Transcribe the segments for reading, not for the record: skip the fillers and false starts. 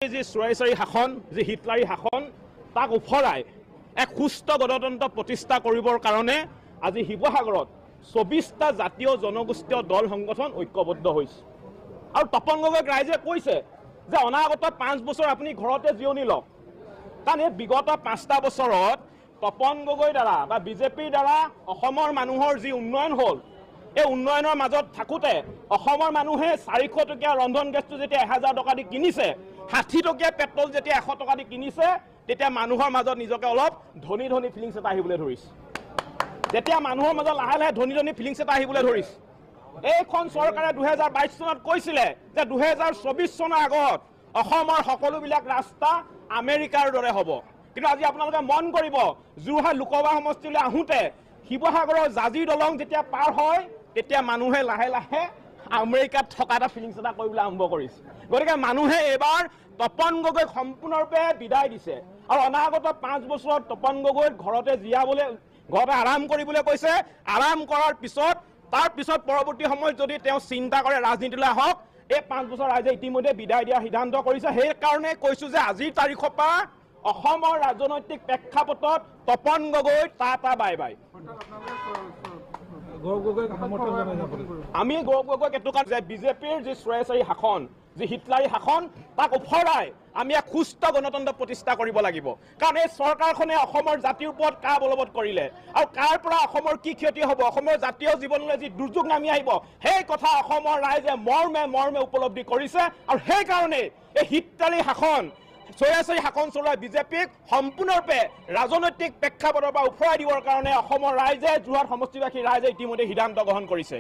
যি চুৰাইচাৰী শাসন যি হিটলাৰী শাসন তাক উফৰাই এক সুস্থ গণতন্ত্ৰ প্ৰতিষ্ঠা কৰিবৰ কাৰণে আজি শিৱসাগৰত ২৪টা জাতীয় জনগোষ্ঠীয় দল সংগঠন ঐক্যবদ্ধ হৈছে আৰু তপন গগৈক ৰাইজে কৈছে যে অনাগত 5 বছৰ আপুনি ঘৰতে জিৰণি লওক কাৰণ এই বিগত 5টা বছৰত তপন গগৈৰ দ্বাৰা বা বিজেপিৰ দ্বাৰা অসমৰ মানুহৰ যি উন্নয়ন হ'ল এই উন্নয়নৰ মাজত থাকোঁতে অসমৰ মানুহে 400 টকীয়া ৰন্ধন গেছটো যেতিয়া 1000 টকা দি কিনিছে 60 টকীয়া পেট্ৰল যেতিয়া 100 টকা দি কিনিছে তেতিয়া মানুহৰ মাজত নিজকে অলপ ধনী ধনী ফিলিংছ এটা আহিবলৈ ধৰিছে যেতিয়া মানুহৰ মাজত লাহে লাহে ধনী ধনী ফিলিংছ এটা আহিবলৈ ধৰিছে এইখন চৰকাৰে 2022 চনত কৈছিলে যে 2024 চনৰ আগত অসমৰ সকলোবিলাক ৰাস্তা আমেৰিকাৰ দৰে হ'ব কিন্তু আজি আপোনালোকে মন কৰিব যোৰহাট লোকসভা সমষ্টিলৈ আহোঁতে শিৱসাগৰৰ জাজি দলং যেতিয়া পাৰ হয় তেতিয়া মানুহে লাহে লাহে আমেৰিকাত থকা এটা ফিলিংছ এটা কৰিবলৈ আৰম্ভ কৰিছে গতিকে মানুহে এবাৰ তপন গগৈক সম্পূৰ্ণৰূপে বিদায় দিছে আৰু অনাগত 5 বছৰত তপন গগৈক ঘৰতে জীয়াবলৈ ঘৰতে আৰাম কৰিবলৈ কৈছে আৰাম কৰাৰ পিছত তাৰ পিছত পৰৱৰ্তী সময়ত যদি তেওঁ চিন্তা কৰে ৰাজনীতিলৈ আহক এই 5 বছৰ ৰাইজে ইতিমধ্যে বিদায় দিয়াৰ সিদ্ধান্ত কৰিছে সেইকাৰণে কৈছোঁ যে আজিৰ তাৰিখৰ পৰা অসমৰ ৰাজনৈতিক প্ৰেক্ষাপটত Tapan Gogoi tata bye bye আমি গৌৰৱ গগৈক এইটো কাৰণ যে বিজেপিৰ যি চুৰাইচাৰী শাসন যি হিটলাৰী শাসন তাক উফৰাই আমি এক সুস্থ গণতন্ত্ৰ প্ৰতিষ্ঠা কৰিব লাগিব কাৰণ এই চৰকাৰখনে অসমৰ জাতিৰ ওপৰত কা বলবৎ কৰিলে আৰু কাৰ পৰা অসমৰ কি ক্ষতি হ'ব অসমৰ জাতীয় জীৱনলৈ যি দুৰ্যোগ নামি আহিব সেই কথা অসমৰ ৰাইজে মৰ্মে মৰ্মে উপলব্ধি কৰিছে আৰু সেইকাৰণে এই হিটলাৰী শাসন চুৰাইচাৰী শাসন চলোৱা বিজেপিক সম্পূৰ্ণৰূপে ৰাজনৈতিক প্ৰেক্ষাপটৰ পৰা উফৰাই দিবৰ কাৰণে অসমৰ ৰাইজে যোৰহাট সমষ্টিবাসী ৰাইজে ইতিমধ্যে সিদ্ধান্ত গ্ৰহণ কৰিছে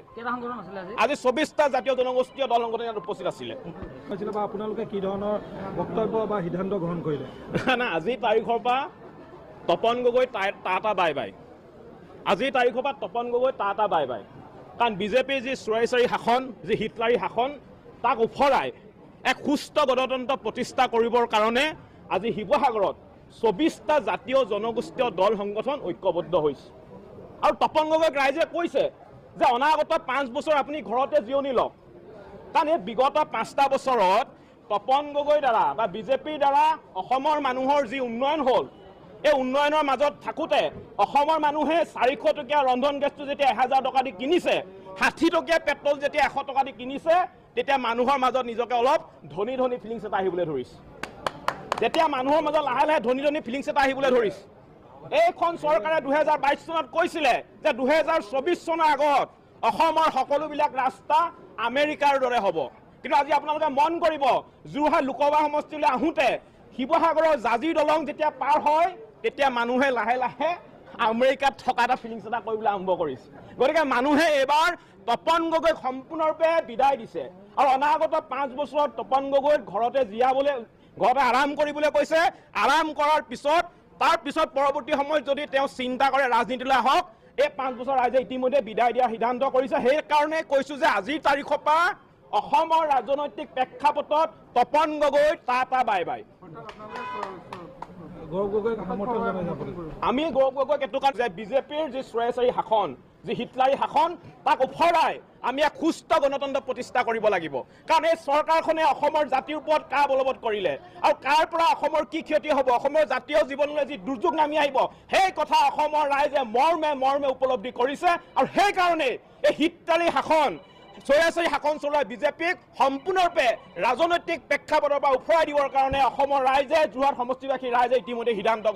আজি 24টা জাতীয় জনগোষ্ঠীয় দল সংগঠন ইয়াত উপস্থিত আছিলে আপোনালোকে কি ধৰণৰ বক্তব্য বা সিদ্ধান্ত গ্ৰহণ কৰিলে না আজিৰ তাৰিখৰ পৰা Tapan Gogoi tata bye bye আজিৰ তাৰিখৰ পৰা Tapan Gogoi tata bye bye কাৰণ বিজেপিৰ যি চুৰাইচাৰী শাসন যি হিটলাৰী শাসন তাক উফৰাই এক সুস্থ গণতন্ত্ৰ প্ৰতিষ্ঠা কৰিবৰ কাৰণে আজি শিৱসাগৰত 24টা জাতীয় জনগোষ্ঠীয় দল সংগঠন ঐক্যবদ্ধ হৈছে আৰু তপন গগৈক ৰাইজে কৈছে যে অনাগত 5 বছৰ আপুনি ঘৰতে জিৰণি লওক কাৰণ এই বিগত 5টা বছৰত তপন গগৈৰ দ্বাৰা বা বিজেপিৰ দ্বাৰা অসমৰ মানুহৰ যি উন্নয়ন হ'ল এই উন্নয়নৰ মাজত থাকোঁতে অসমৰ মানুহে 400 টকীয়া ৰন্ধন গেছটো যেতিয়া 1000 টকা দি কিনিছে 60 টকীয়া পেট্ৰল যেতিয়া 100 টকা দি কিনিছে তেতিয়া মানুহৰ মাজত নিজকে অলপ ধনী ধনী ফিলিংছ এটা আহিবলৈ ধৰিছে যেতিয়া মানুহৰ মাজত লাহে লাহে ধনী ধনী ফিলিংছ এটা আহিবলৈ ধৰিছে এইখন চৰকাৰে 2022 চনত কৈছিলে যে 2024 চনৰ আগত অসমৰ সকলোবিলাক ৰাস্তা আমেৰিকাৰ দৰে হ'ব কিন্তু আজি আপোনালোকে মন কৰিব যোৰহাট লোকসভা সমষ্টিলৈ আহোঁতে শিৱসাগৰৰ জাজি দলং যেতিয়া পাৰ হয় তেতিয়া মানুহে লাহে লাহে আমেৰিকাত থকা এটা ফিলিংছ এটা কৰিবলৈ আৰম্ভ কৰিছে গতিকে মানুহে এবাৰ তপন গগৈক সম্পূৰ্ণৰূপে বিদায় দিছে আৰু অনাগত 5 বছৰত তপন গগৈক ঘৰতে জীয়াবলৈ ঘৰতে আৰাম কৰিবলৈ কৈছে আৰাম কৰাৰ পিছত তাৰ পিছত পৰৱৰ্তী সময়ত যদি তেওঁ চিন্তা কৰে ৰাজনীতিলৈ আহক এই 5 বছৰ ৰাইজে ইতিমধ্যে বিদায় দিয়াৰ সিদ্ধান্ত কৰিছে সেইকাৰণে কৈছোঁ যে আজিৰ তাৰিখৰ পৰা অসমৰ ৰাজনৈতিক প্ৰেক্ষাপটত Tapan Gogoi tata bye bye আমি গৌৰৱ গগৈক এইটো কাৰণ যে বিজেপিৰ যি চুৰাইচাৰী শাসন যি হিটলাৰী শাসন তাক উফৰাই আমি এক সুস্থ গণতন্ত্ৰ প্ৰতিষ্ঠা কৰিব লাগিব কাৰণ এই চৰকাৰখনে অসমৰ জাতিৰ ওপৰত কা বলবৎ কৰিলে আৰু কাৰ পৰা অসমৰ কি ক্ষতি হ'ব অসমৰ জাতীয় জীৱনলৈ যি দুৰ্যোগ নামি আহিব সেই কথা অসমৰ ৰাইজে মৰ্মে মৰ্মে উপলব্ধি কৰিছে আৰু সেইকাৰণে এই হিটলাৰী শাসন চুৰাইচাৰী শাসন চলোৱা বিজেপিক সম্পূৰ্ণৰূপে ৰাজনৈতিক প্ৰেক্ষাপটৰ পৰা উফৰাই দিবৰ কাৰণে অসমৰ ৰাইজে যোৰহাট সমষ্টিবাসী ৰাইজে ইতিমধ্যে সিদ্ধান্ত